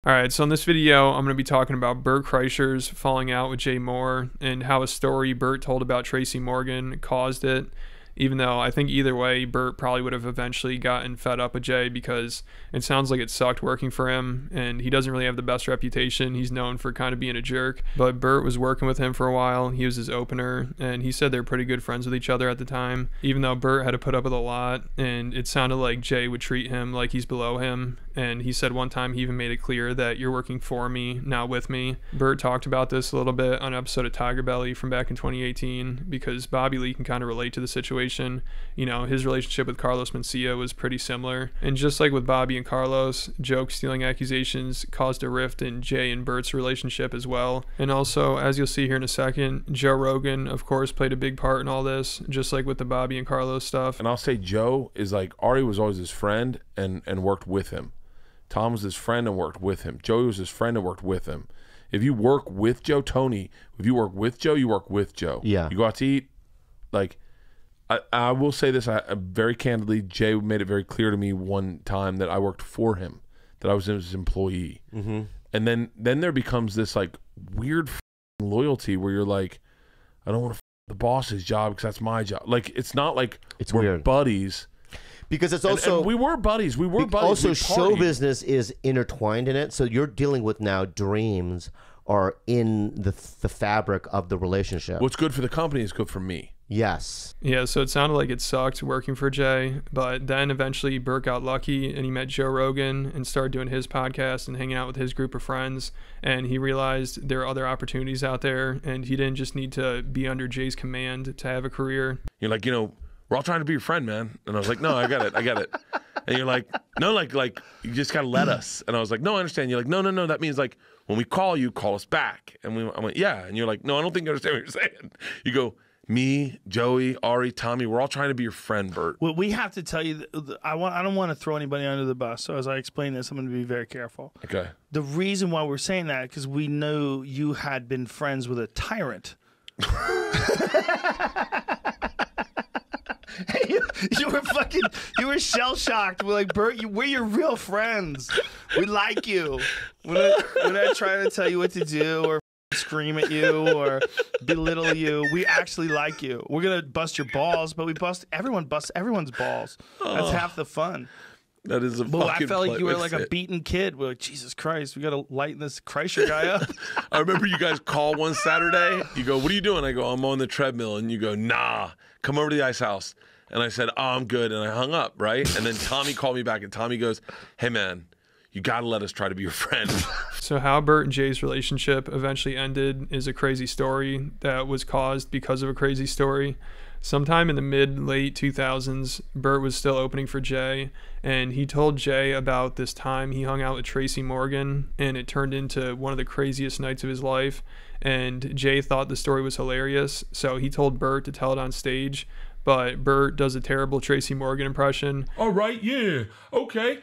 Alright, so in this video, I'm going to be talking about Bert Kreischers falling out with Jay Mohr and how a story Bert told about Tracy Morgan caused it. Even though I think either way, Bert probably would have eventually gotten fed up with Jay because it sounds like it sucked working for him and he doesn't really have the best reputation. He's known for kind of being a jerk. But Bert was working with him for a while. He was his opener and he said they're pretty good friends with each other at the time. Even though Bert had to put up with a lot and it sounded like Jay would treat him like he's below him. And he said one time he even made it clear that you're working for me, not with me. Bert talked about this a little bit on an episode of Tiger Belly from back in 2018 because Bobby Lee can kind of relate to the situation. You know, his relationship with Carlos Mencia was pretty similar. And just like with Bobby and Carlos, joke stealing accusations caused a rift in Jay and Bert's relationship as well. And also, as you'll see here in a second, Joe Rogan, of course, played a big part in all this, just like with the Bobby and Carlos stuff. And I'll say Joe is like, Ari was always his friend and worked with him. Tom was his friend and worked with him. Joey was his friend and worked with him. If you work with Joe, Tony, if you work with Joe, you work with Joe. Yeah. You go out to eat, like, I will say this very candidly. Jay made it very clear to me one time that I worked for him, that I was his employee. Mm-hmm. And then there becomes this like weird loyalty where you're like, I don't want to the boss's job because that's my job. Like it's not like we're weird. Buddies. Because it's also and we were buddies. We were buddies. Also, show business is intertwined in it. So you're dealing with now dreams are in the fabric of the relationship. What's good for the company is good for me. Yes. Yeah, so it sounded like it sucked working for Jay, but then eventually Bert got lucky and he met Joe Rogan and started doing his podcast and hanging out with his group of friends, and he realized there are other opportunities out there and he didn't just need to be under Jay's command to have a career. You're like, you know, we're all trying to be your friend, man. And I was like, no, I got it. And you're like, no, like you just gotta let us. And I was like, no, I understand. You're like, no, that means like when we call you, call us back. And I went, yeah. And you're like, no, I don't think you understand what you're saying. You go, me, Joey, Ari, Tommy, we're all trying to be your friend, Bert. Well, we have to tell you, I don't want to throw anybody under the bus. So as I explain this, I'm going to be very careful. Okay. The reason why we're saying that is because we know you had been friends with a tyrant. You were shell shocked. We're like, Bert, we're your real friends. We like you. We're not trying to tell you what to do or scream at you or belittle you. We actually like you. We're gonna bust your balls, but everyone busts everyone's balls. That's half the fun. That is a fucking I felt like you were like a beaten kid. We're like, Jesus Christ, we gotta lighten this Kreischer guy up. I remember you guys call one Saturday. You go, what are you doing? I go, I'm on the treadmill. And you go, nah, come over to the ice house. And I said, oh, I'm good. And I hung up, right? And then Tommy called me back and Tommy goes, hey man, you gotta let us try to be your friend. So how Bert and Jay's relationship eventually ended is a crazy story that was caused because of a crazy story. Sometime in the mid-late 2000s, Bert was still opening for Jay, and he told Jay about this time he hung out with Tracy Morgan, and it turned into one of the craziest nights of his life. And Jay thought the story was hilarious, so he told Bert to tell it on stage. But Bert does a terrible Tracy Morgan impression. All right, yeah, okay.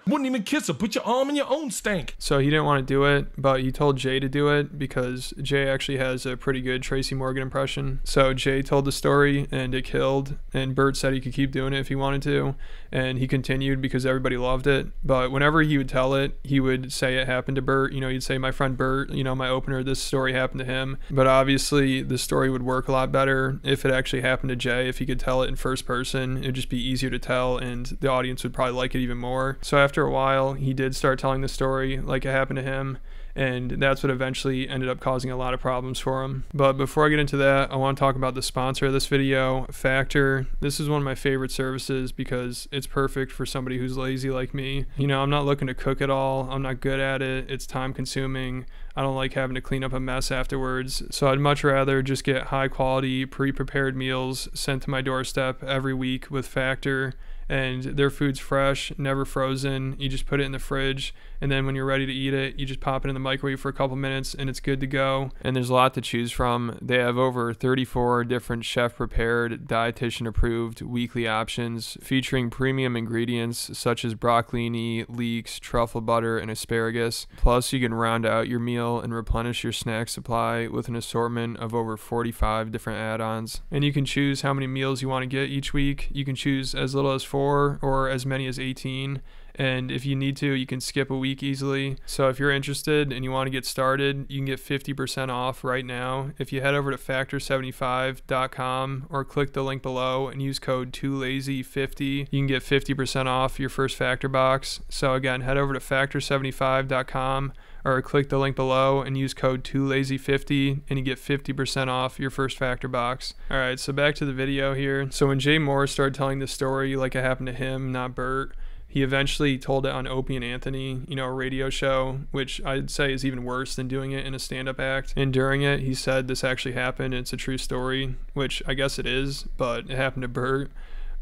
Wouldn't even kiss her. Put your arm in your own stank. So he didn't want to do it, but he told Jay to do it because Jay actually has a pretty good Tracy Morgan impression. So Jay told the story and it killed, and Bert said he could keep doing it if he wanted to, and he continued because everybody loved it. But whenever he would tell it, he would say it happened to Bert. You know, he'd say, my friend Bert, you know, my opener, this story happened to him. But obviously the story would work a lot better if it actually happened to Jay. If he could tell it in first person, it'd just be easier to tell and the audience would probably like it even more. So after a while, he did start telling the story like it happened to him, and that's what eventually ended up causing a lot of problems for him. But before I get into that, I want to talk about the sponsor of this video, Factor. This is one of my favorite services because it's perfect for somebody who's lazy like me. You know, I'm not looking to cook at all. I'm not good at it. It's time consuming. I don't like having to clean up a mess afterwards. So I'd much rather just get high quality, pre-prepared meals sent to my doorstep every week with Factor. And their food's fresh, never frozen. You just put it in the fridge, and then when you're ready to eat it, you just pop it in the microwave for a couple minutes and it's good to go. And there's a lot to choose from. They have over 34 different chef-prepared, dietitian-approved weekly options featuring premium ingredients such as broccolini, leeks, truffle butter, and asparagus. Plus, you can round out your meal and replenish your snack supply with an assortment of over 45 different add-ons. And you can choose how many meals you want to get each week. You can choose as little as 4 or as many as 18. And if you need to, you can skip a week easily. So if you're interested and you want to get started, you can get 50% off right now. If you head over to factor75.com or click the link below and use code 2lazy50, you can get 50% off your first Factor box. So again, head over to factor75.com or click the link below and use code 2lazy50 and you get 50% off your first Factor box. All right, so back to the video here. So when Jay Mohr started telling the story like it happened to him, not Bert, he eventually told it on Opie and Anthony, you know, a radio show, which I'd say is even worse than doing it in a stand-up act. And during it, he said this actually happened. And it's a true story, which I guess it is, but it happened to Bert.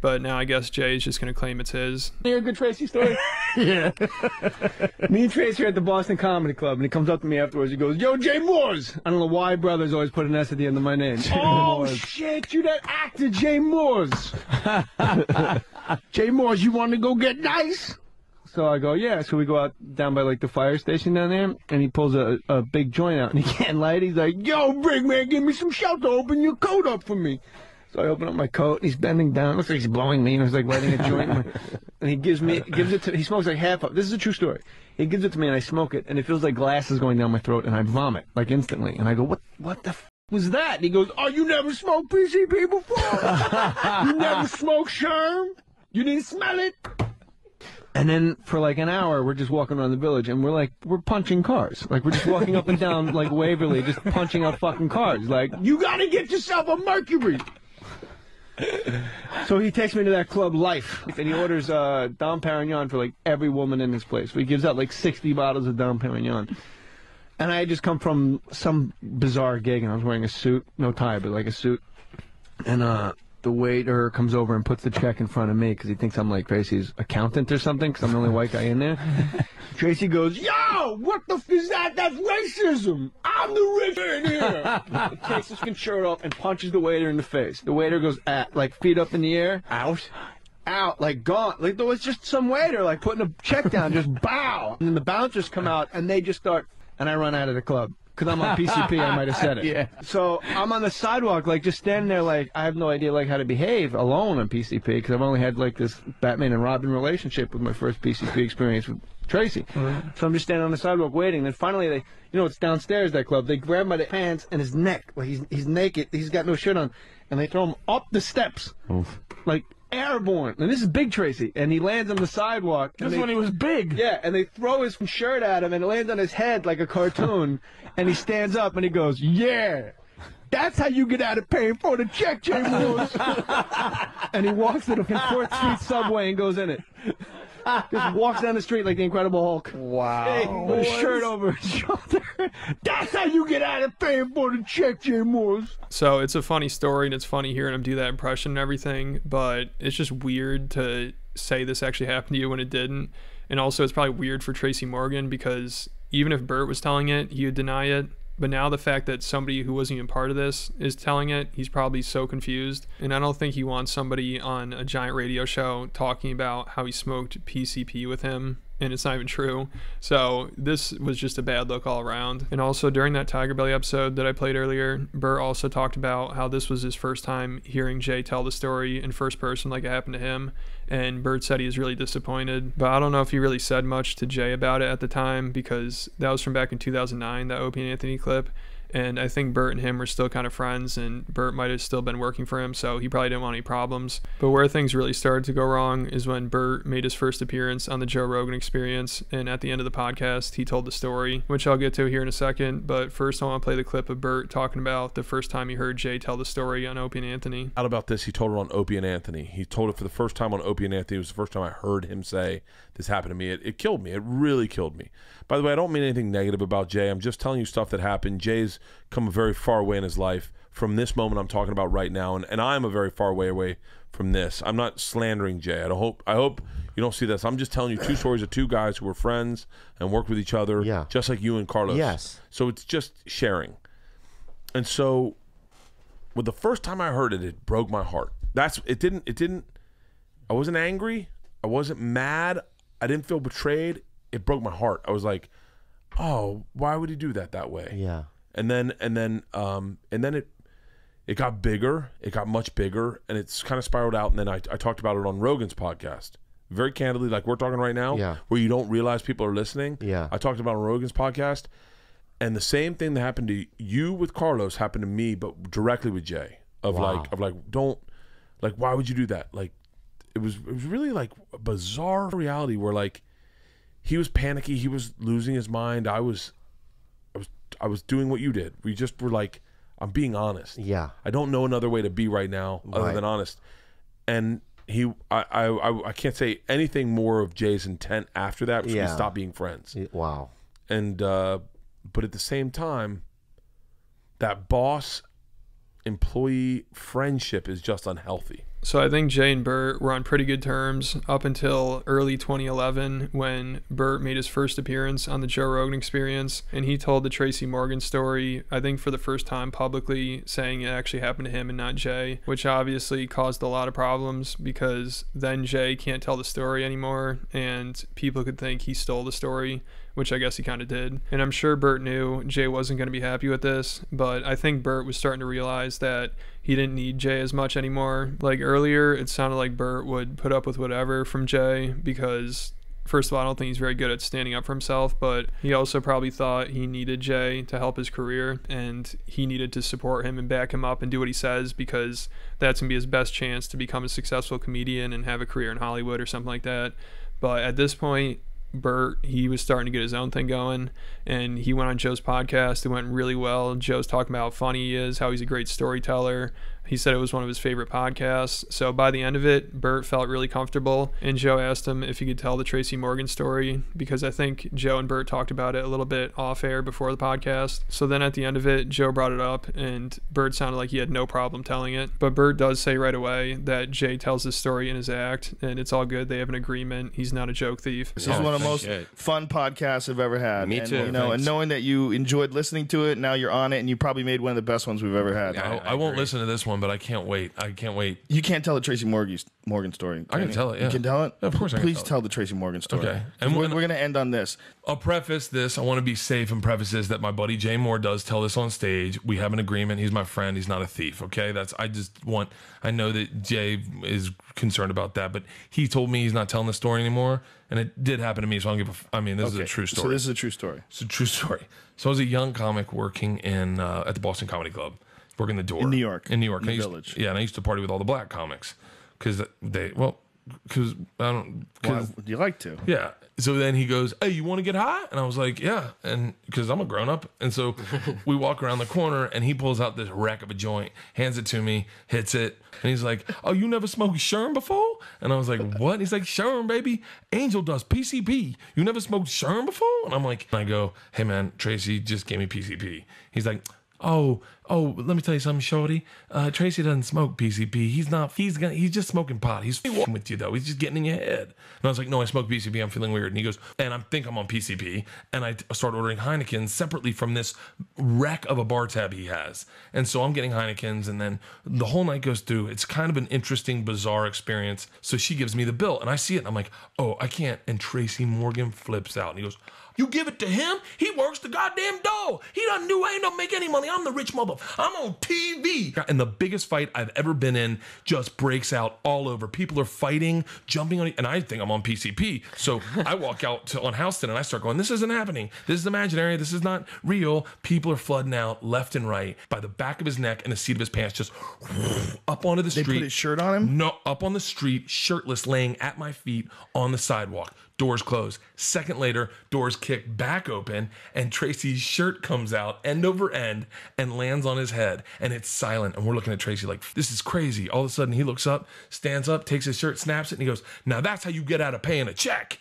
But now I guess Jay's just going to claim it's his. Hear a good Tracy story? Yeah. Me and Tracy are at the Boston Comedy Club, and he comes up to me afterwards. He goes, "Yo, Jay Moors." I don't know why brothers always put an S at the end of my name. Oh, shit, you that actor, Jay Moors. Jay Moors, you want to go get nice? So I go, yeah. So we go out down by, like, the fire station down there, and he pulls a big joint out, and he can't light it. He's like, "Yo, big man, give me some shelter. Open your coat up for me." So I open up my coat, and he's bending down. Looks like he's blowing me, and he's like lighting a joint. And he gives it to, he smokes like half of, this is a true story. He gives it to me, and I smoke it, and it feels like glass is going down my throat, and I vomit, like instantly. And I go, what the f was that? And he goes, "Oh, you never smoked PCP before? You never smoked Sherm? You didn't smell it?" And then for like an hour, we're just walking around the village, and we're punching cars. Like, we're just walking up and down, like, Waverly, just punching out fucking cars. Like, "You gotta get yourself a Mercury." So he takes me to that club, Life, and he orders Dom Perignon for, like, every woman in this place. So he gives out, like, 60 bottles of Dom Perignon. And I had just come from some bizarre gig, and I was wearing a suit, no tie, but, like, a suit. And the waiter comes over and puts the check in front of me because he thinks I'm, like, Tracy's accountant or something because I'm the only white guy in there. Tracy goes, "Yo, what the f is that? That's racism. I'm the rich man here." He takes his fucking shirt off and punches the waiter in the face. The waiter goes, like, feet up in the air. Out, like, gone. Like, there was just some waiter, like, putting a check down, just bow. And then the bouncers come out, and they just start, and I run out of the club. Because I'm on PCP, I might have said it. Yeah. So I'm on the sidewalk, like, just standing there, like, I have no idea, like, how to behave alone on PCP, because I've only had, like, this Batman and Robin relationship with my first PCP experience with Tracy. So I'm just standing on the sidewalk waiting. Then finally, they, you know, it's downstairs, that club. They grab my pants and his neck. Like, he's naked. He's got no shirt on. And they throw him up the steps. Like, airborne. And this is Big Tracy. And he lands on the sidewalk. This when he was big. Yeah, and they throw his shirt at him, and it lands on his head like a cartoon. And he stands up, and he goes, "Yeah, that's how you get out of paying for the check, Jay Moors." And he walks to the 4th Street subway and goes in it. Just walks down the street like the Incredible Hulk. Wow. With his shirt over his shoulder. "That's how you get out of paying for the check, Jay Moors." So it's a funny story, and it's funny hearing him do that impression and everything, but it's just weird to say this actually happened to you when it didn't. And also, it's probably weird for Tracy Morgan because even if Bert was telling it, he would deny it. But now the fact that somebody who wasn't even part of this is telling it, he's probably so confused. And I don't think he wants somebody on a giant radio show talking about how he smoked PCP with him, and it's not even true. So this was just a bad look all around. And also during that Tiger Belly episode that I played earlier, Bert also talked about how this was his first time hearing Jay tell the story in first person like it happened to him. And Bert said he was really disappointed. But I don't know if he really said much to Jay about it at the time because that was from back in 2009, that Opie and Anthony clip. And I think Bert and him were still kind of friends, and Bert might have still been working for him, so he probably didn't want any problems. But where things really started to go wrong is when Bert made his first appearance on the Joe Rogan Experience, and at the end of the podcast, he told the story, which I'll get to here in a second. But first, I want to play the clip of Bert talking about the first time he heard Jay tell the story on Opie and Anthony. Out about this, he told it on Opie and Anthony. He told it for the first time on Opie and Anthony. It was the first time I heard him say, "This happened to me." It killed me. It really killed me. By the way, I don't mean anything negative about Jay. I'm just telling you stuff that happened. Jay's come a very far away in his life from this moment I'm talking about right now, and I'm a very far away from this. I'm not slandering Jay. I hope you don't see this. I'm just telling you two stories of two guys who were friends and worked with each other, just like you and Carlos. Yes. So it's just sharing. And so, with the first time I heard it, it broke my heart. It didn't. I wasn't angry. I wasn't mad. I didn't feel betrayed. It broke my heart. I was like, "Oh, why would he do that way?" Yeah. And then it got bigger. It got much bigger, and it's kind of spiraled out. And then I talked about it on Rogan's podcast very candidly, like we're talking right now, where you don't realize people are listening. Yeah. I talked about on Rogan's podcast, and the same thing that happened to you with Carlos happened to me, but directly with Jay. Of like, don't, like, why would you do that? Like, it was really like a bizarre reality where like he was panicky, he was losing his mind. I was doing what you did. We just were like, I'm being honest. Yeah. I don't know another way to be right now other than honest. And I can't say anything more of Jay's intent after that, because we stopped being friends. Wow. And but at the same time, that boss employee friendship is just unhealthy. So I think Jay and Bert were on pretty good terms up until early 2011 when Bert made his first appearance on the Joe Rogan Experience, and he told the Tracy Morgan story, I think for the first time publicly, saying it actually happened to him and not Jay, which obviously caused a lot of problems because then Jay can't tell the story anymore and people could think he stole the story, which I guess he kind of did. And I'm sure Bert knew Jay wasn't going to be happy with this, but I think Bert was starting to realize that he didn't need Jay as much anymore. Like earlier, it sounded like Bert would put up with whatever from Jay because, first of all, I don't think he's very good at standing up for himself, but he also probably thought he needed Jay to help his career and he needed to support him and back him up and do what he says because that's going to be his best chance to become a successful comedian and have a career in Hollywood or something like that. But at this point, Bert, he was starting to get his own thing going, and he went on Joe's podcast. It went really well. Joe's talking about how funny he is, how he's a great storyteller. He said it was one of his favorite podcasts. So by the end of it, Bert felt really comfortable, and Joe asked him if he could tell the Tracy Morgan story, because I think Joe and Bert talked about it a little bit off air before the podcast. So then at the end of it, Joe brought it up, and Bert sounded like he had no problem telling it. But Bert does say right away that Jay tells this story in his act, and it's all good. They have an agreement. He's not a joke thief. This is one of the most fun podcasts I've ever had. Me too. You know, and knowing that you enjoyed listening to it, now you're on it, and you probably made one of the best ones we've ever had. I won't listen to this one, but I can't wait. I can't wait. You can't tell the Tracy Morgan story. I can tell it, yeah. You can tell it? Yeah, of course I can Please tell it. tell the Tracy Morgan story. Okay. And we're going to end on this. I'll preface this. I want to be safe and preface this that my buddy Jay Mohr does tell this on stage. We have an agreement. He's my friend. He's not a thief. Okay. I know that Jay is concerned about that, but he told me he's not telling the story anymore. And it did happen to me. So I don't give a, I mean, this is a true story. So this is a true story. It's a true story. So I was a young comic working in, at the Boston Comedy Club, working the door. In New York. In New York. In the And Village. Yeah. And I used to party with all the black comics because because I don't, Why because would you like to? yeah. So then he goes, "Hey, you want to get high?" And I was like, "Yeah." And because I'm a grown up, and so we walk around the corner, and he pulls out this wreck of a joint, hands it to me, hits it, and he's like, "Oh, you never smoked Sherm before?" And I was like, "What?" And he's like, "Sherm, baby. Angel does PCP. You never smoked Sherm before?" And I'm like, I go, "Hey, man, Tracy just gave me PCP." He's like, Oh, let me tell you something, shorty. Tracy doesn't smoke PCP. He's just smoking pot. He's f***ing with you, though. He's just getting in your head. And I was like, no, I smoke PCP. I'm feeling weird. And he goes, and I think I'm on PCP. And I start ordering Heinekens separately from this wreck of a bar tab he has. And so I'm getting Heinekens, and then the whole night goes through. It's kind of an interesting, bizarre experience. So she gives me the bill, and I see it, and I'm like, oh, I can't. And Tracy Morgan flips out, and he goes, "You give it to him? He works the goddamn door. He doesn't do, ain't don't make any money. I'm the rich mother. I'm on TV." And the biggest fight I've ever been in just breaks out all over. People are fighting, jumping on, and I think I'm on PCP. So I walk out on Houston and I start going, this isn't happening. This is imaginary. This is not real. People are flooding out left and right by the back of his neck and the seat of his pants, just up onto the street. They put his shirt on him? No, up on the street, shirtless, laying at my feet on the sidewalk. Doors closed. Second later, doors kick back open, and Tracy's shirt comes out end over end and lands on his head, and it's silent. And we're looking at Tracy like, this is crazy. All of a sudden, he looks up, stands up, takes his shirt, snaps it, and he goes, "Now that's how you get out of paying a check."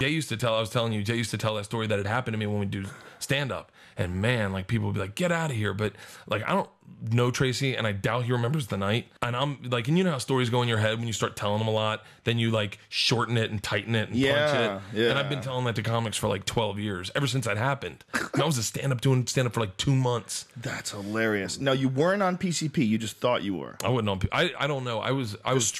Jay used to tell that story that had happened to me when we do stand up. And man, like people would be like, "Get out of here." But like, I don't know Tracy, and I doubt he remembers the night. And I'm like, and you know how stories go in your head when you start telling them a lot, then you like shorten it and tighten it and punch it. Yeah. And I've been telling that to comics for like 12 years, ever since that happened. And I was doing stand up for like 2 months. That's hilarious. No, you weren't on PCP. You just thought you were. I wasn't on. I don't know. I was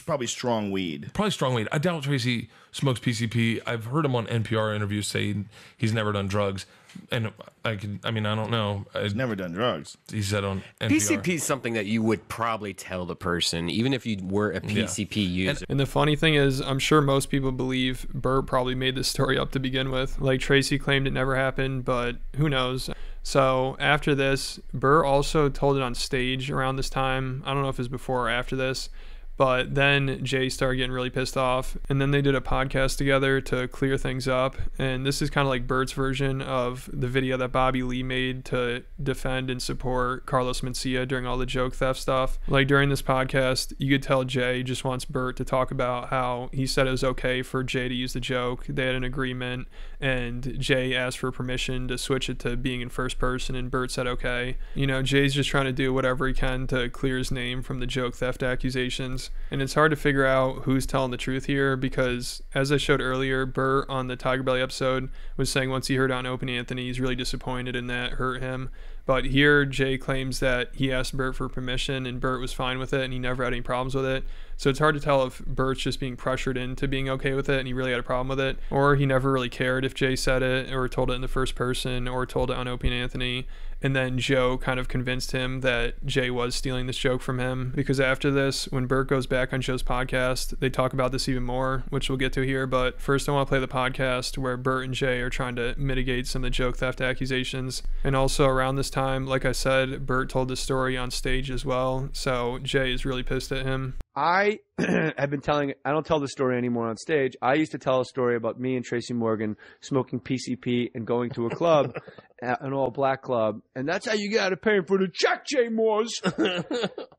Probably strong weed. probably strong weed. I doubt Tracy smokes PCP. I've heard him on NPR interviews say he's never done drugs, and I don't know. He's never done drugs. He said on NPR. PCP is something that you would probably tell the person, even if you were a PCP user. And the funny thing is, I'm sure most people believe Bert probably made this story up to begin with. Like Tracy claimed it never happened, but who knows? So after this, Bert also told it on stage around this time. I don't know if it was before or after this. But then Jay started getting really pissed off, and then they did a podcast together to clear things up. And this is kind of like Bert's version of the video that Bobby Lee made to defend and support Carlos Mencia during all the joke theft stuff. Like during this podcast, you could tell Jay just wants Bert to talk about how he said it was okay for Jay to use the joke. They had an agreement, and Jay asked for permission to switch it to being in first person, and Bert said okay. You know, Jay's just trying to do whatever he can to clear his name from the joke theft accusations. And it's hard to figure out who's telling the truth here because, as I showed earlier, Bert on the Tiger Belly episode was saying once he heard on Open Anthony, he's really disappointed and that hurt him. But here, Jay claims that he asked Bert for permission and Bert was fine with it and he never had any problems with it. So it's hard to tell if Bert's just being pressured into being okay with it and he really had a problem with it, or he never really cared if Jay said it or told it in the first person or told it on Opie and Anthony. And then Joe kind of convinced him that Jay was stealing this joke from him, because after this, when Bert goes back on Joe's podcast, they talk about this even more, which we'll get to here. But first I want to play the podcast where Bert and Jay are trying to mitigate some of the joke theft accusations. And also around this time, like I said, Bert told this story on stage as well. So Jay is really pissed at him. I have been I don't tell the story anymore on stage. I used to tell a story about me and Tracy Morgan smoking PCP and going to a club, an all-black club. And that's how you get out of paying for the check, Jay Moors.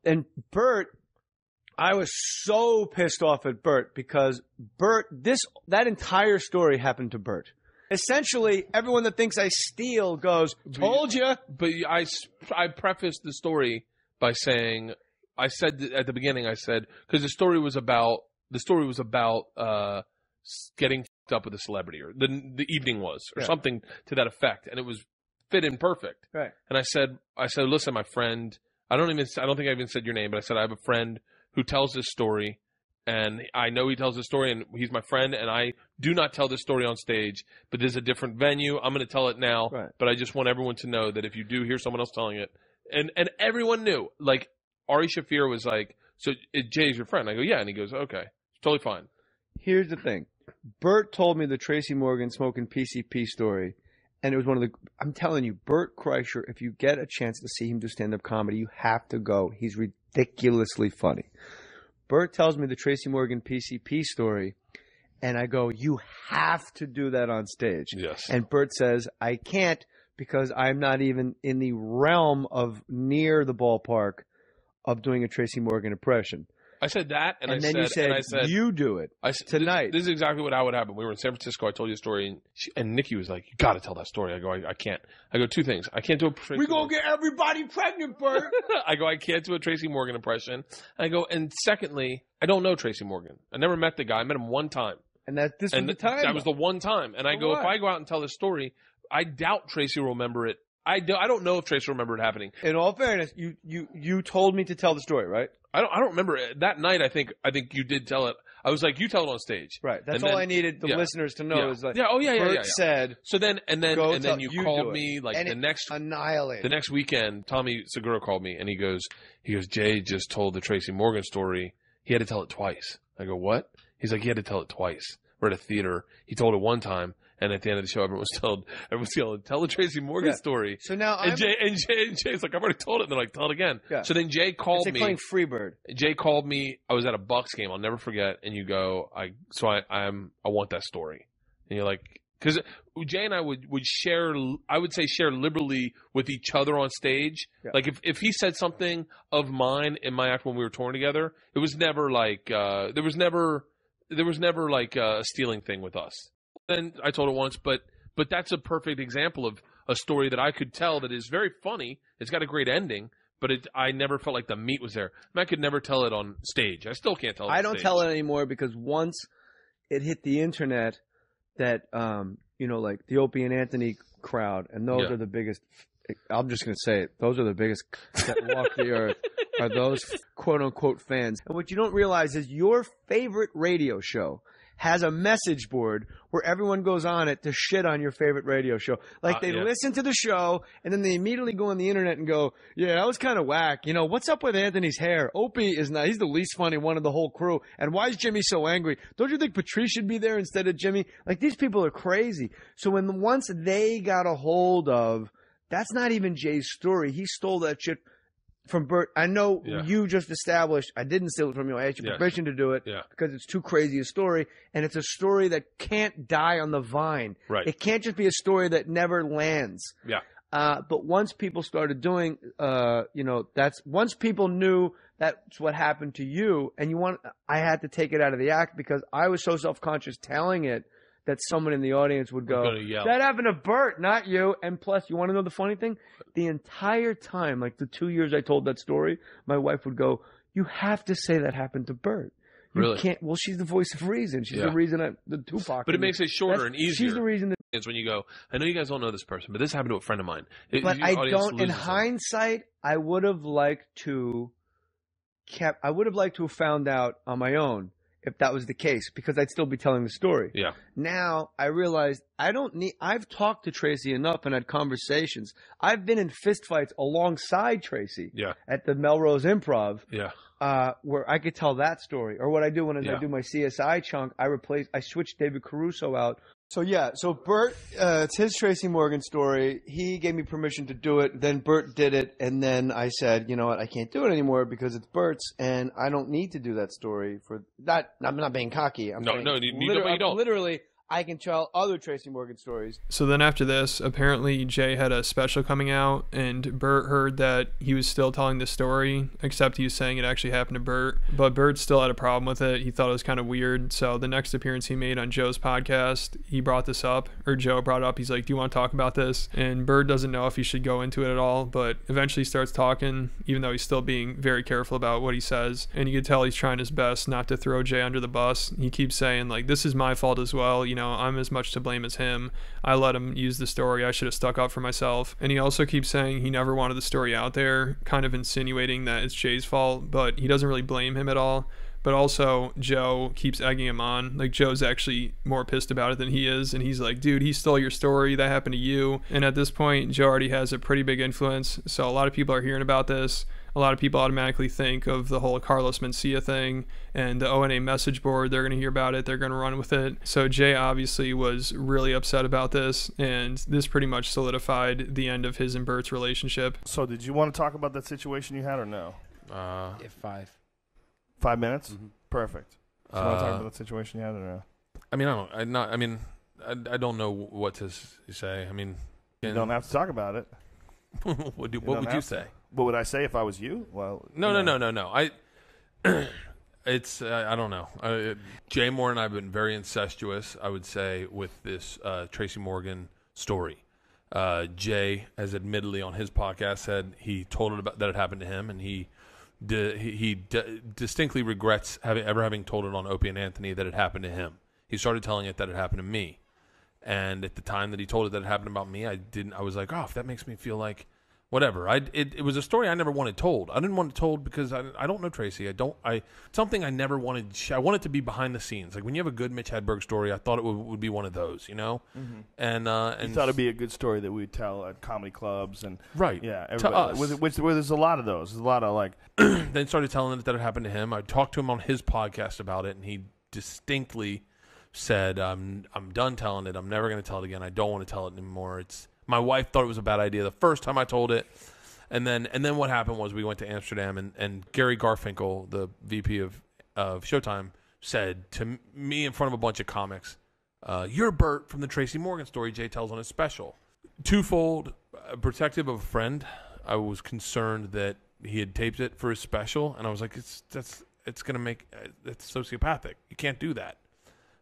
And Bert, I was so pissed off at Bert because that entire story happened to Bert. Essentially, everyone that thinks I steal goes, told you. But I prefaced the story by saying, I said at the beginning, because the story was about getting f***ed up with a celebrity, or the evening was, or something to that effect, and it was fit in perfect. Right. And I said, listen, my friend, I don't think I even said your name, but I said I have a friend who tells this story, and I know he tells this story, and he's my friend, and I do not tell this story on stage, but there's a different venue. I'm going to tell it now, but I just want everyone to know that if you do hear someone else telling it, and everyone knew, like, Ari Shaffir was like, so Jay's your friend? I go, yeah. And he goes, okay, totally fine. Here's the thing. Bert told me the Tracy Morgan smoking PCP story, and it was one of the, I'm telling you, Bert Kreischer, if you get a chance to see him do stand-up comedy, you have to go. He's ridiculously funny. Bert tells me the Tracy Morgan PCP story, and I go, you have to do that on stage. Yes. And Bert says, I can't because I'm not even in the realm of near the ballpark of doing a Tracy Morgan impression. I said that, and then you said, you do it tonight. This is exactly what would happen. We were in San Francisco. I told you a story, and Nikki was like, you got to tell that story. I go, I can't. I go, two things. I can't do a Tracy We're going to get everybody pregnant, Bert. I go, I can't do a Tracy Morgan impression. I go, and secondly, I don't know Tracy Morgan. I never met the guy. I met him one time. And this was the time. That was the one time. And I go, if I go out and tell this story, I doubt Tracy will remember it. I don't know if Tracy remembered it happening. In all fairness, you told me to tell the story, right? I don't remember it. That night. I think you did tell it. I was like, you tell it on stage. Right. That's all I needed the listeners to know is like, Bert said. So then you called me like and the next annihilated. The next weekend, Tommy Segura called me and he goes, Jay just told the Tracy Morgan story. He had to tell it twice. I go, what? He's like, he had to tell it twice. We're at a theater. He told it one time. And at the end of the show, everyone's yelling, tell the Tracy Morgan story. So now Jay's like, I've already told it. And they're like, tell it again. Yeah. So then Jay called me. It's like playing Freebird. Jay called me. I was at a Bucks game. I'll never forget. And you go, I want that story. And you're like, because Jay and I would share, I would say share liberally with each other on stage. Yeah. Like if he said something of mine in my act when we were touring together, it was never like, there was never like a stealing thing with us. Then I told it once, but that's a perfect example of a story that I could tell that is very funny. It's got a great ending, but I never felt like the meat was there. I could never tell it on stage. I still can't tell it on stage. I don't tell it anymore because once it hit the internet that, like the Opie and Anthony crowd, and those are the biggest, I'm just going to say it, those are the biggest that walk the earth, are those quote-unquote fans. And what you don't realize is your favorite radio show has a message board where everyone goes on it to shit on your favorite radio show. Like they listen to the show and then they immediately go on the internet and go, yeah, that was kind of whack. You know, what's up with Anthony's hair? Opie is not, he's the least funny one of the whole crew. And why is Jimmy so angry? Don't you think Patrice should be there instead of Jimmy? Like these people are crazy. So once they got a hold of, that's not even Jay's story. He stole that shit from Bert. I know you just established, I didn't steal it from you. I asked you permission to do it because it's too crazy a story. And it's a story that can't die on the vine. Right. It can't just be a story that never lands. Yeah. But once people started doing, once people knew that's what happened to you, and I had to take it out of the act because I was so self-conscious telling it that someone in the audience would go, that happened to Bert, not you. And plus, you want to know the funny thing? The entire time, like the 2 years I told that story, my wife would go, you have to say that happened to Bert. You can't. Well, she's the voice of reason. She's the reason the Tupac. But it makes it shorter and easier. She's the reason that. Is when you go, I know you guys don't know this person, but this happened to a friend of mine. But I don't. In hindsight, I would have liked to have found out on my own if that was the case, because I'd still be telling the story. Yeah. Now I realized I've talked to Tracy enough and had conversations. I've been in fistfights alongside Tracy. Yeah. At the Melrose Improv. Yeah. Where I could tell that story. Or what I do when I do my CSI chunk, I switched David Caruso out. So Bert, it's his Tracy Morgan story. He gave me permission to do it. Then Bert did it, and then I said, you know what, I can't do it anymore because it's Bert's, and I don't need to do that story for that. I'm not being cocky. You don't. Literally, I can tell other Tracy Morgan stories. So then after this, apparently Jay had a special coming out, and Bert heard that he was still telling the story, except he was saying it actually happened to Bert. But Bert still had a problem with it. He thought it was kind of weird. So the next appearance he made on Joe's podcast, he brought this up, or Joe brought it up. He's like, do you want to talk about this? And Bert doesn't know if he should go into it at all, but eventually starts talking, even though he's still being very careful about what he says. And you can tell he's trying his best not to throw Jay under the bus. He keeps saying, like, this is my fault as well. You know, I'm as much to blame as him. I let him use the story. I should have stuck up for myself. And he also keeps saying he never wanted the story out there, kind of insinuating that it's Jay's fault, but he doesn't really blame him at all. But also, Joe keeps egging him on. Like, Joe's actually more pissed about it than he is. And he's like, dude, he stole your story. That happened to you. And at this point, Joe already has a pretty big influence. So a lot of people are hearing about this. A lot of people automatically think of the whole Carlos Mencia thing and the ONA message board. They're going to hear about it. They're going to run with it. So Jay obviously was really upset about this, and this pretty much solidified the end of his and Bert's relationship. So did you want to talk about that situation you had or no? 5 minutes? Mm-hmm. Perfect. So you want to talk about that situation you had or no? I mean, I don't know what to say. I mean, you don't have to talk about it. what would you say? What would I say if I was you? Well, no. It's I don't know. Jay Mohr and I have been very incestuous, I would say, with this Tracy Morgan story. Jay has admittedly on his podcast said he told it about that it happened to him, and he distinctly regrets having told it on Opie and Anthony that it happened to him. He started telling it that it happened to me, and at the time that he told it that it happened about me, I was like, oh, if that makes me feel like whatever. It was a story I never wanted told. I didn't want it told because I don't know Tracy. Something I never wanted. I want it to be behind the scenes. Like when you have a good Mitch Hedberg story, I thought it would be one of those, you know. Mm-hmm. And you thought it'd be a good story that we'd tell at comedy clubs and right. Yeah, to us. Where there's a lot of those. There's a lot of like. Then started telling it that it happened to him. I talked to him on his podcast about it, and he distinctly said, "I'm done telling it. I'm never going to tell it again. I don't want to tell it anymore. My wife thought it was a bad idea the first time I told it, and then what happened was we went to Amsterdam, and Gary Garfinkel, the VP of Showtime, said to me in front of a bunch of comics, "You're Bert from the Tracy Morgan story Jay tells on his special." Twofold, protective of a friend. I was concerned that he had taped it for his special, and I was like, it's sociopathic. You can't do that.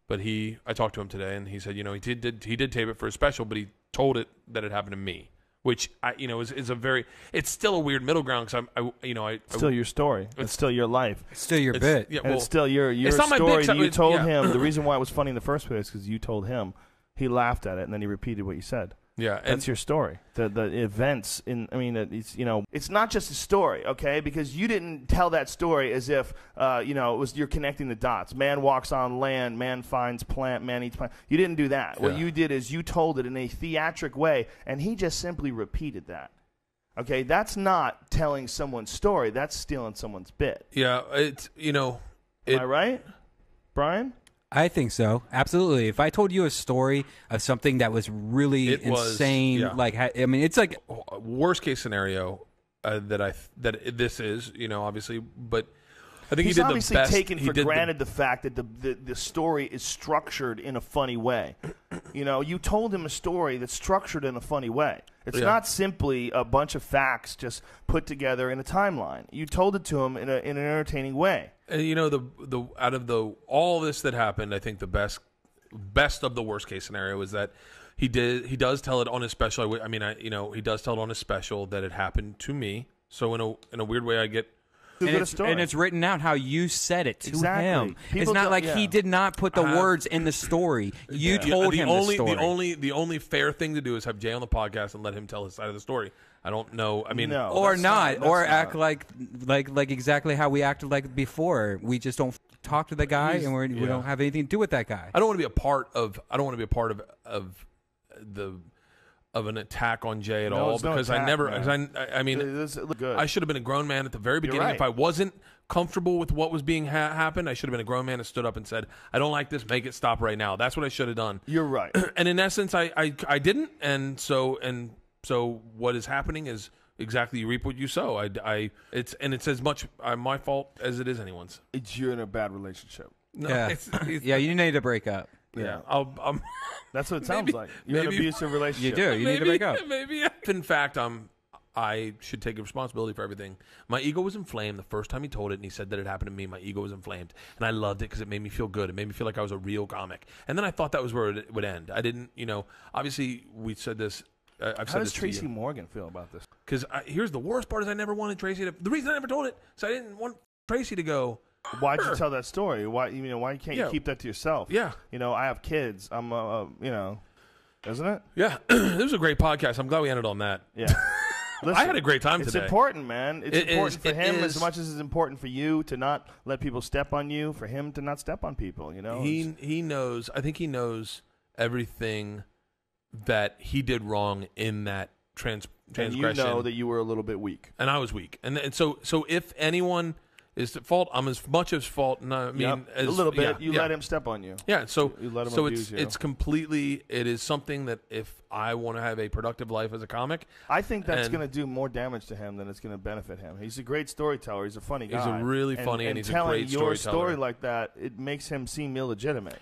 But I talked to him today, and he said, he did tape it for his special, but he told it that it happened to me, which is a very, it's still a weird middle ground because it's still your story. It's still your life. It's still your bit. Yeah, well, it's still your story that you told him. The reason why it was funny in the first place is because you told him. He laughed at it, and then he repeated what you said. Yeah, That's your story. The events it's not just a story, okay? Because you didn't tell that story as if it was you're connecting the dots. Man walks on land, man finds plant, man eats plant. You didn't do that. What you did is you told it in a theatric way, and he just simply repeated that. Okay, that's not telling someone's story. That's stealing someone's bit. Yeah, it's Am I right, Brian? I think so. Absolutely. If I told you a story of something that was really insane, it's like worst case scenario that this is, obviously, but I think he's he did obviously the best. taken for granted the fact that the story is structured in a funny way. You told him a story that's structured in a funny way. It's not simply a bunch of facts just put together in a timeline. You told it to him in an entertaining way. And the out of all this that happened, I think the best of the worst case scenario is that he does tell it on his special. He does tell it on his special that it happened to me. So in a weird way, I get. And it's written out how you said it to him. People it's not like he did not put the words in the story. You told him the story. The only fair thing to do is have Jay on the podcast and let him tell his side of the story. I don't know. I mean, no, or not, or act like exactly how we acted like before. We just don't talk to the guy, and we don't have anything to do with that guy. I don't want to be a part of an attack on Jay at all because I never. I should have been a grown man at the very beginning. Right. If I wasn't comfortable with what was being happened, I should have been a grown man and stood up and said, "I don't like this. Make it stop right now." That's what I should have done. You're right. And in essence, I didn't, and so what is happening is exactly you reap what you sow. It's as much my fault as it is anyone's. You're in a bad relationship. No, yeah, yeah, you need to break up. Yeah, that's what it sounds like. You're in an abusive relationship. You do. You need to break up. Maybe. In fact, I should take responsibility for everything. My ego was inflamed the first time he told it, and he said that it happened to me. My ego was inflamed, and I loved it because it made me feel good. It made me feel like I was a real comic. And then I thought that was where it would end. I didn't, obviously we said this. I've How does Tracy Morgan feel about this? Because here's the worst part is I never wanted Tracy to. The reason I never told it is I didn't want Tracy to go. Why'd you tell that story? Why can't you keep that to yourself? Yeah. I have kids. I'm isn't it? Yeah. This was a great podcast. I'm glad we ended on that. Yeah. Listen, I had a great time it's today. It's important, man. It's important for him as much as it's important for you to not let people step on you, for him to not step on people, He knows. I think he knows everything that he did wrong in that transgression. And you know that you were a little bit weak. And I was weak. And so if anyone is at fault, I'm as much as fault. And I mean, a little bit. You let him step on you. Yeah. So you let him abuse you. It's completely. It is something that if I want to have a productive life as a comic, I think that's going to do more damage to him than it's going to benefit him. He's a great storyteller. He's a funny guy. He's a really funny and he's a great storyteller. Telling your storyteller. Story like that, it makes him seem illegitimate.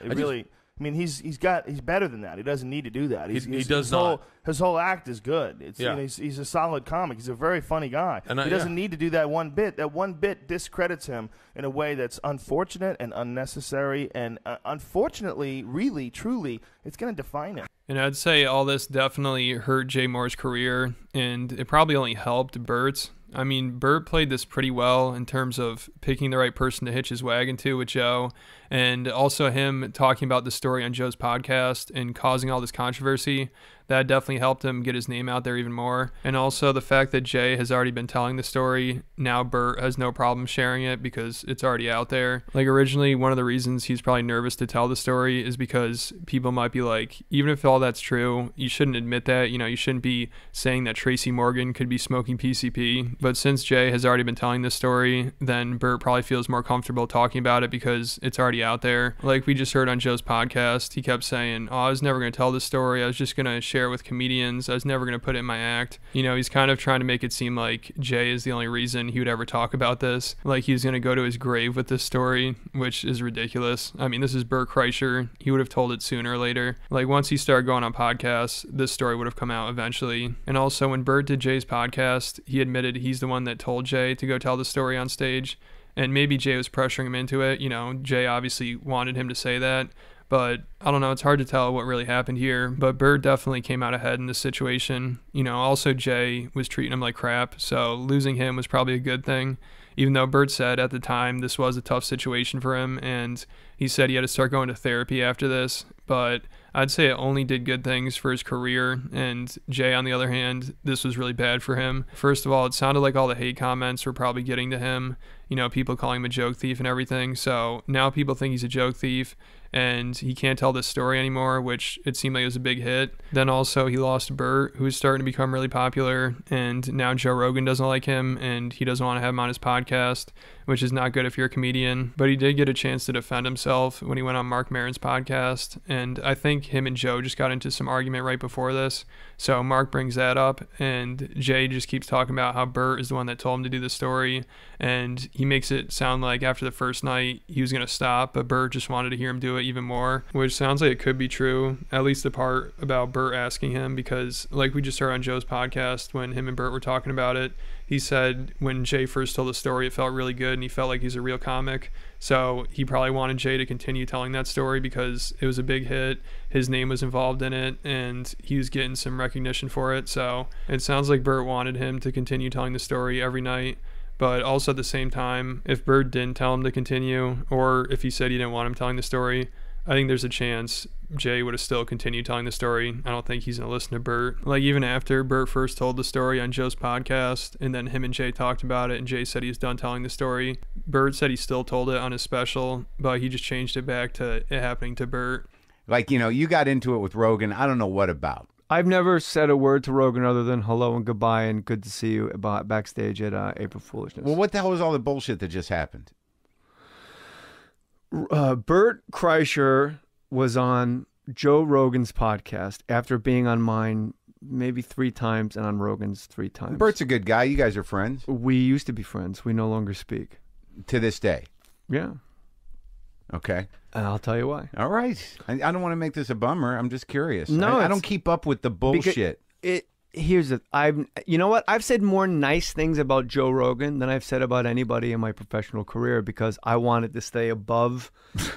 He's better than that. He doesn't need to do that. His whole act is good. He's a solid comic. He's a very funny guy. And he doesn't need to do that one bit. That one bit discredits him in a way that's unfortunate and unnecessary. And unfortunately, really, truly, it's going to define him. And I'd say all this definitely hurt Jay Mohr's career, and it probably only helped Bert's. I mean, Bert played this pretty well in terms of picking the right person to hitch his wagon to with Joe, and also him talking about the story on Joe's podcast and causing all this controversy. That definitely helped him get his name out there even more. And also the fact that Jay has already been telling the story, now Bert has no problem sharing it because it's already out there. Like originally, one of the reasons he's probably nervous to tell the story is because people might be like, even if all that's true, you shouldn't admit that. You shouldn't be saying that Tracy Morgan could be smoking PCP. But since Jay has already been telling this story, then Bert probably feels more comfortable talking about it because it's already out there. Like we just heard on Joe's podcast, he kept saying, I was never going to tell this story. I was just going to share with comedians. I was never going to put it in my act. He's kind of trying to make it seem like Jay is the only reason he would ever talk about this. Like he's going to go to his grave with this story, which is ridiculous. I mean, this is Bert Kreischer. He would have told it sooner or later. Like once he started going on podcasts, this story would have come out eventually. And also when Bert did Jay's podcast, he admitted he's the one that told Jay to go tell the story on stage. And maybe Jay was pressuring him into it. Jay obviously wanted him to say that. But I don't know, it's hard to tell what really happened here. But Bert definitely came out ahead in this situation. Also Jay was treating him like crap, so losing him was probably a good thing. Even though Bert said at the time this was a tough situation for him, and he said he had to start going to therapy after this. But I'd say it only did good things for his career. And Jay, on the other hand, this was really bad for him. First of all, it sounded like all the hate comments were probably getting to him. You know, people calling him a joke thief and everything. So now people think he's a joke thief and he can't tell this story anymore, which it seemed like it was a big hit. Then also he lost Bert, who's starting to become really popular, and now Joe Rogan doesn't like him and he doesn't want to have him on his podcast, which is not good if you're a comedian. But he did get a chance to defend himself when he went on Mark Maron's podcast, and I think him and Joe just got into some argument right before this. So Mark brings that up, and Jay just keeps talking about how Bert is the one that told him to do the story, and he makes it sound like after the first night he was going to stop, but Bert just wanted to hear him do it even more, which sounds like it could be true, at least the part about Bert asking him, because like we just heard on Joe's podcast when him and Bert were talking about it, he said when Jay first told the story it felt really good and he felt like he's a real comic. So he probably wanted Jay to continue telling that story because it was a big hit, his name was involved in it, and he was getting some recognition for it. So it sounds like Bert wanted him to continue telling the story every night. But also at the same time, if Bert didn't tell him to continue, or if he said he didn't want him telling the story, I think there's a chance Jay would have still continued telling the story. I don't think he's going to listen to Bert. Like, even after Bert first told the story on Joe's podcast, and then him and Jay talked about it, and Jay said he's done telling the story, Bert said he still told it on his special, but he just changed it back to it happening to Bert. Like, you know, you got into it with Rogan. I don't know what about. I've never said a word to Rogan other than hello and goodbye and good to see you backstage at April Foolishness. Well, what the hell was all the bullshit that just happened? Bert Kreischer was on Joe Rogan's podcast after being on mine maybe 3 times and on Rogan's 3 times. Bert's a good guy. You guys are friends. We used to be friends. We no longer speak. To this day? Yeah. Okay. And I'll tell you why. All right. I don't want to make this a bummer. I'm just curious. No, I don't keep up with the bullshit. Here's the you know what? I've said more nice things about Joe Rogan than I've said about anybody in my professional career because I wanted to stay above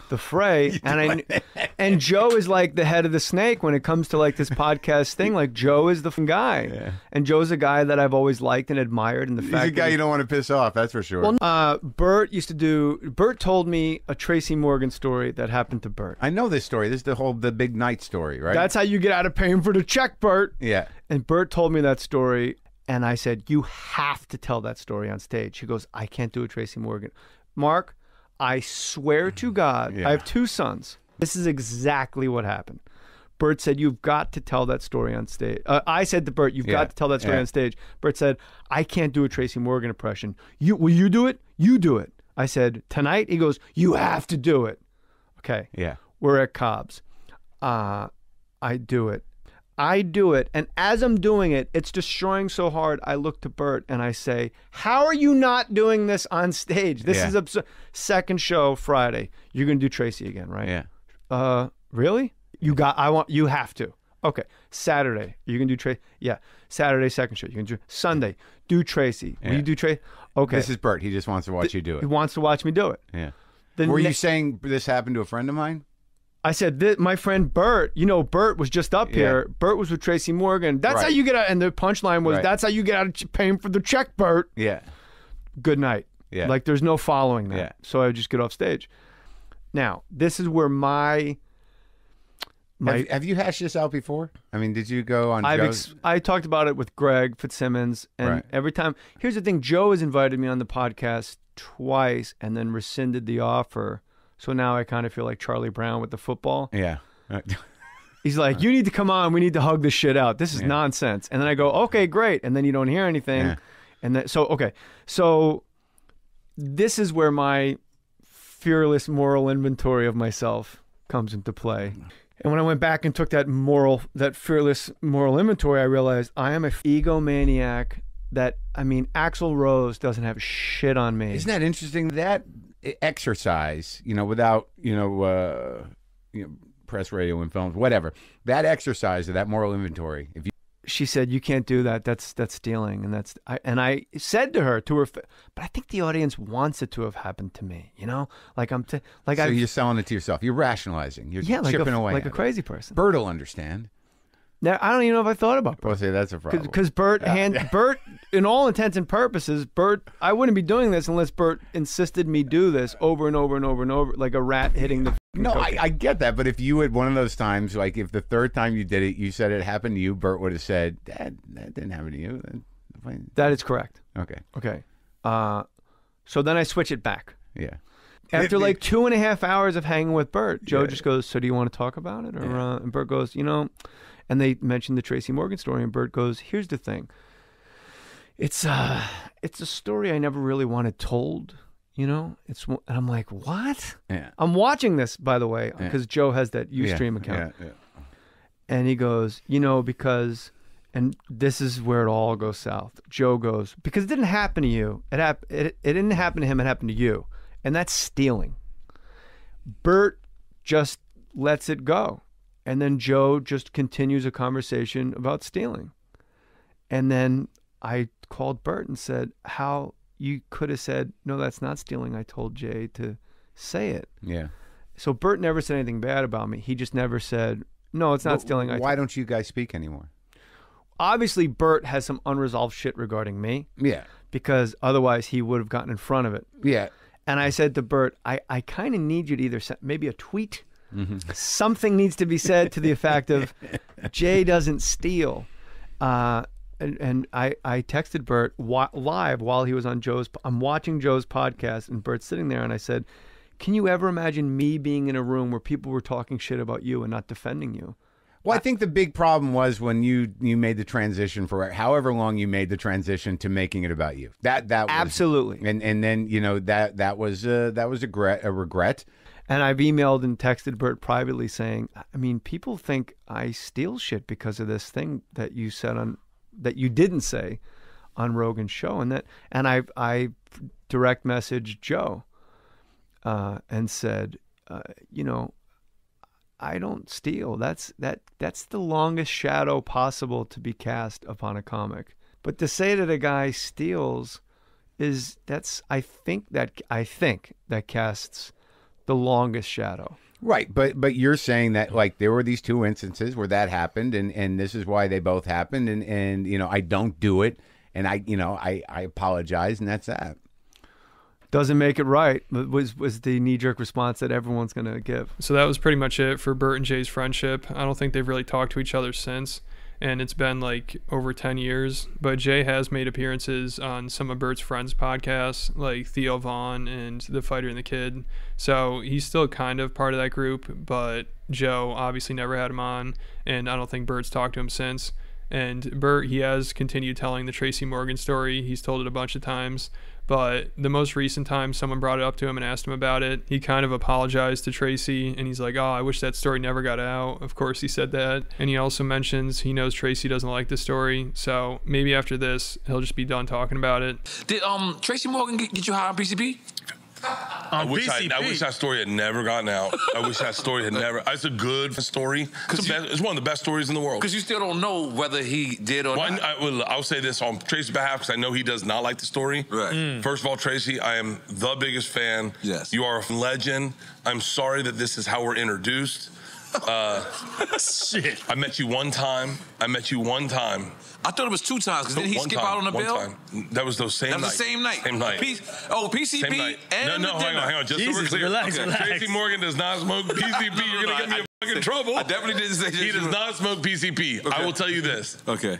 the fray. And Joe is like the head of the snake when it comes to like this podcast thing. Like Joe is the guy. Yeah. And Joe's a guy that I've always liked and admired. And the He's fact a guy you don't want to piss off, that's for sure. Well, Bert told me a Tracy Morgan story that happened to Bert. I know this story. This is the big night story, right? That's how you get out of paying for the check, Bert. Yeah. And Bert told me that story, and I said, you have to tell that story on stage. He goes, I can't do it, Tracy Morgan. Mark, I swear to God, I have 2 sons. This is exactly what happened. Bert said, you've got to tell that story on stage. I said to Bert, you've got to tell that story on stage. Bert said, I can't do a Tracy Morgan impression. Will you do it? You do it. I said, tonight? He goes, you have to do it. Okay. Yeah. We're at Cobb's. I do it. And as I'm doing it, it's destroying so hard, I look to Bert and I say, how are you not doing this on stage? This is absurd. Second show, Friday. You're going to do Tracy again, right? Yeah. Really? You have to. Okay. Saturday, you can do Tracy. Yeah. Saturday, second show. You can do Sunday. Do Tracy. Will you do Tracy? Okay. This is Bert. He just wants to watch you do it. He wants to watch me do it. Yeah. Were you saying this happened to a friend of mine? I said, my friend Bert, Bert was just up here. Bert was with Tracy Morgan. That's how you get out. And the punchline was, that's how you get out of paying for the check, Bert. Yeah. Good night. Yeah. Like, there's no following that. Yeah. So I would just get off stage. Now, this is where my have you hashed this out before? I mean, did you go on Joe's? I talked about it with Greg Fitzsimmons. And every time, here's the thing, Joe has invited me on the podcast twice and then rescinded the offer. So now I kind of feel like Charlie Brown with the football. Yeah. He's like, you need to come on. We need to hug this shit out. This is nonsense. And then I go, okay, great. And then you don't hear anything. Yeah. And then, so this is where my fearless moral inventory of myself comes into play. And when I went back and took that fearless moral inventory, I realized I am an egomaniac that, Axl Rose doesn't have shit on me. Isn't that interesting? That exercise, without, press, radio, and films, whatever. That exercise of that moral inventory. She said, "You can't do that. That's stealing." And I said to her, but I think the audience wants it to have happened to me. So you're selling it to yourself. You're rationalizing. You're chipping away like a crazy person. Bert will understand. Now, I don't even know if I thought about Bert. Well, see, that's a problem. Because Bert, Bert, in all intents and purposes, Bert, I wouldn't be doing this unless Bert insisted me do this over and over and over and over, like a rat hitting the. No, I get that, but if you had one of those times, like if the third time you did it, you said it happened to you, Bert would have said, "That didn't happen to you." That is correct. Okay. Okay. So then I switch it back. Yeah. After like 2.5 hours of hanging with Bert, Joe just goes, "So do you want to talk about it?" Or and Bert goes, and they mentioned the Tracy Morgan story, and Bert goes, "Here's the thing. It's a story I never really wanted told." And I'm like, what? Yeah. I'm watching this, by the way, because Joe has that Ustream account. Yeah. And he goes, because, and this is where it all goes south. Joe goes, because it didn't happen to you. It didn't happen to him. It happened to you. And that's stealing. Bert just lets it go. And then Joe just continues a conversation about stealing. And then I called Bert and said, how you could have said, no, that's not stealing. I told Jay to say it. Yeah. So Bert never said anything bad about me. He just never said, no, it's not stealing. Why don't you guys speak anymore? Obviously, Bert has some unresolved shit regarding me. Yeah. Because otherwise he would have gotten in front of it. Yeah. And I said to Bert, I kind of need you to either send maybe a tweet. Something needs to be said to the effect of, Jay doesn't steal. And I texted Bert live while he was on I'm watching Joe's podcast, and Bert's sitting there, and I said, can you ever imagine me being in a room where people were talking shit about you and not defending you? Well, I think the big problem was when you made the transition for however long you made the transition to making it about you. That was, absolutely. And then that was a regret. And I've emailed and texted Bert privately saying, I mean, people think I steal shit because of this thing that you said that you didn't say on Rogan's show, and I direct messaged Joe and said, I don't steal. That's the longest shadow possible to be cast upon a comic. But to say that a guy steals I think that casts the longest shadow. Right, but you're saying that like there were these two instances where that happened, and this is why they both happened, and I don't do it, and I apologize, and that's that. Doesn't make it right, was the knee-jerk response that everyone's going to give. So that was pretty much it for Bert and Jay's friendship. I don't think they've really talked to each other since, and it's been like over 10 years. But Jay has made appearances on some of Bert's friends' podcasts, like Theo Vaughn and The Fighter and the Kid. So he's still kind of part of that group, but Joe obviously never had him on, and I don't think Bert's talked to him since. And Bert, he has continued telling the Tracy Morgan story. He's told it a bunch of times. But the most recent time someone brought it up to him and asked him about it, he kind of apologized to Tracy, and he's like, I wish that story never got out. Of course he said that. And he also mentions he knows Tracy doesn't like the story, so maybe after this, he'll just be done talking about it. Did Tracy Morgan get you high on PCP? I wish that story had never gotten out. I wish that story had never. It's a good story. It's one of the best stories in the world. Because you still don't know whether he did or not. I'll say this on Tracy's behalf because I know he does not like the story. Right. First of all, Tracy, I am the biggest fan. Yes. You are a legend. I'm sorry that this is how we're introduced. Shit. I met you one time. I thought it was 2 times, because didn't he skip out on the bill? That was the same night. That was the same night. Same night. PCP same night. and No, hang on. Just Jesus, so we're clear. relax. Tracy Morgan does not smoke PCP. You're going to get me in fucking trouble. I definitely didn't say He does not smoke PCP. Okay. I will tell you this. Okay.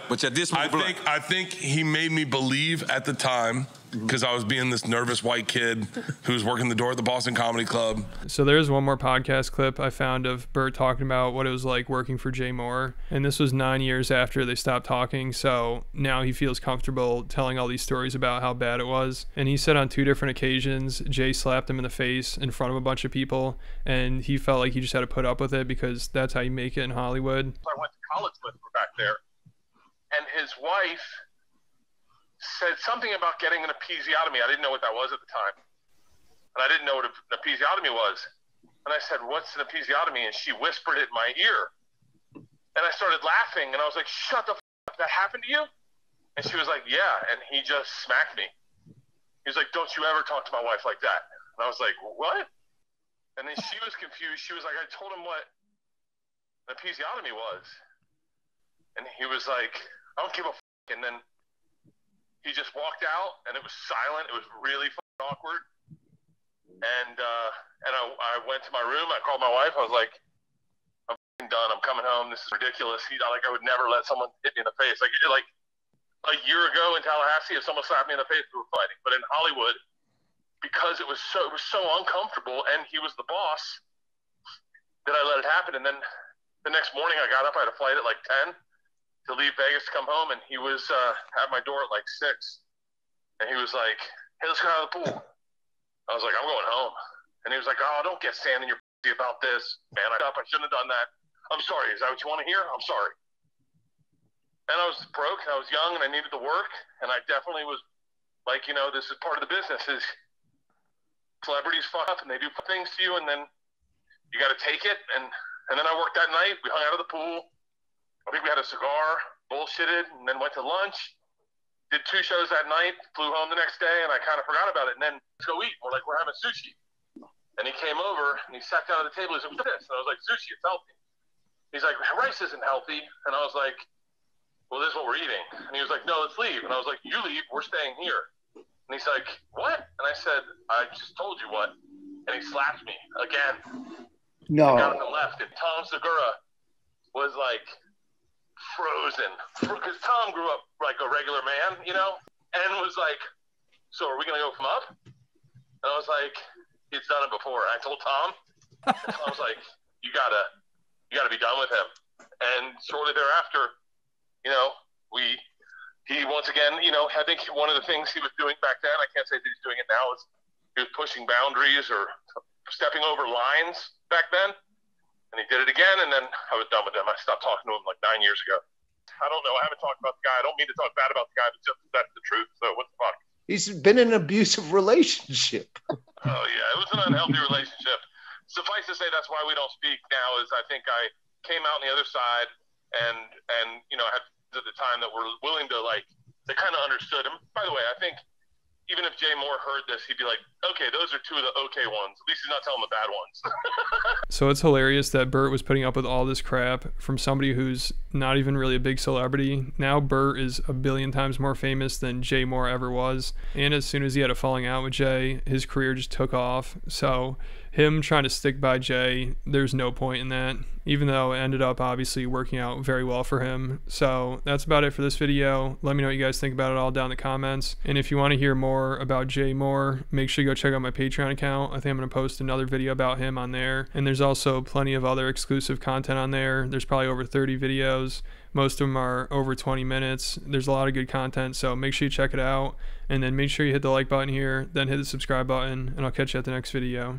But you did smoke blunt. I think he made me believe at the time, because I was being this nervous white kid who was working the door at the Boston Comedy Club. So there's one more podcast clip I found of Bert talking about what it was like working for Jay Mohr. And this was 9 years after they stopped talking. So now he feels comfortable telling all these stories about how bad it was. And he said on 2 different occasions, Jay slapped him in the face in front of a bunch of people. And he felt like he just had to put up with it because that's how you make it in Hollywood. I went to college with back there. And his wife said something about getting an episiotomy. I didn't know what that was at the time. And I didn't know what an episiotomy was. And I said, what's an episiotomy? And she whispered it in my ear. And I started laughing, and I was like, shut the f***, that happened to you? And she was like, yeah. And he just smacked me. He was like, don't you ever talk to my wife like that. And I was like, what? And then she was confused. She was like, I told him what an episiotomy was. And he was like, I don't give a f***. And then he just walked out, and it was silent. It was really awkward. And I went to my room. I called my wife. I was like, I'm done. I'm coming home. This is ridiculous. I would never let someone hit me in the face. Like a year ago in Tallahassee, if someone slapped me in the face, we were fighting. But in Hollywood, because it was so uncomfortable, and he was the boss, that I let it happen. And then the next morning, I got up. I had a flight at like 10 to leave Vegas to come home, and he was at my door at like 6. And he was like, hey, let's go out of the pool. I was like, I'm going home. And he was like, oh, don't get sand in your pussy about this. Man, I shouldn't have done that. I'm sorry. Is that what you want to hear? I'm sorry. And I was broke, and I was young, and I needed the work. And I definitely was like, this is part of the business is celebrities fuck up, and they do things to you, and then you got to take it. And then I worked that night. We hung out of the pool. I think we had a cigar, bullshitted, and then went to lunch. Did 2 shows that night, flew home the next day, and I kind of forgot about it. And then, let's go eat. We're like, we're having sushi. And he came over, and he sat down at the table. He's like, what's this? And I was like, sushi, it's healthy. He's like, rice isn't healthy. And I was like, well, this is what we're eating. And he was like, no, let's leave. And I was like, you leave, we're staying here. And he's like, what? And I said, I just told you what. And he slapped me again. No. I got him and left. And Tom Segura was like frozen. Because Tom grew up like a regular man, and was like, so are we going to go from up? And I was like, he's done it before. I told Tom. And Tom was like, you gotta be done with him. And shortly thereafter, he once again, I think one of the things he was doing back then, I can't say that he's doing it now, is he was pushing boundaries or stepping over lines back then. And he did it again, and then I was done with him. I stopped talking to him like 9 years ago. I don't know. I haven't talked about the guy. I don't mean to talk bad about the guy, but just that's the truth. So what the fuck? He's been in an abusive relationship. Oh, yeah. It was an unhealthy relationship. Suffice to say, that's why we don't speak now, is I think I came out on the other side and I had at the time that were willing to, they kind of understood him. By the way, I think even if Jay Mohr heard this, he'd be like, okay, those are 2 of the okay ones. At least he's not telling the bad ones. So it's hilarious that Bert was putting up with all this crap from somebody who's not even really a big celebrity. Now Bert is a billion times more famous than Jay Mohr ever was. And as soon as he had a falling out with Jay, his career just took off. So him trying to stick by Jay, there's no point in that, even though it ended up obviously working out very well for him. So that's about it for this video. Let me know what you guys think about it all down in the comments. And if you want to hear more about Jay Mohr, make sure you go check out my Patreon account. I think I'm going to post another video about him on there. And there's also plenty of other exclusive content on there. There's probably over 30 videos. Most of them are over 20 minutes. There's a lot of good content, so make sure you check it out. And then make sure you hit the like button here, then hit the subscribe button, and I'll catch you at the next video.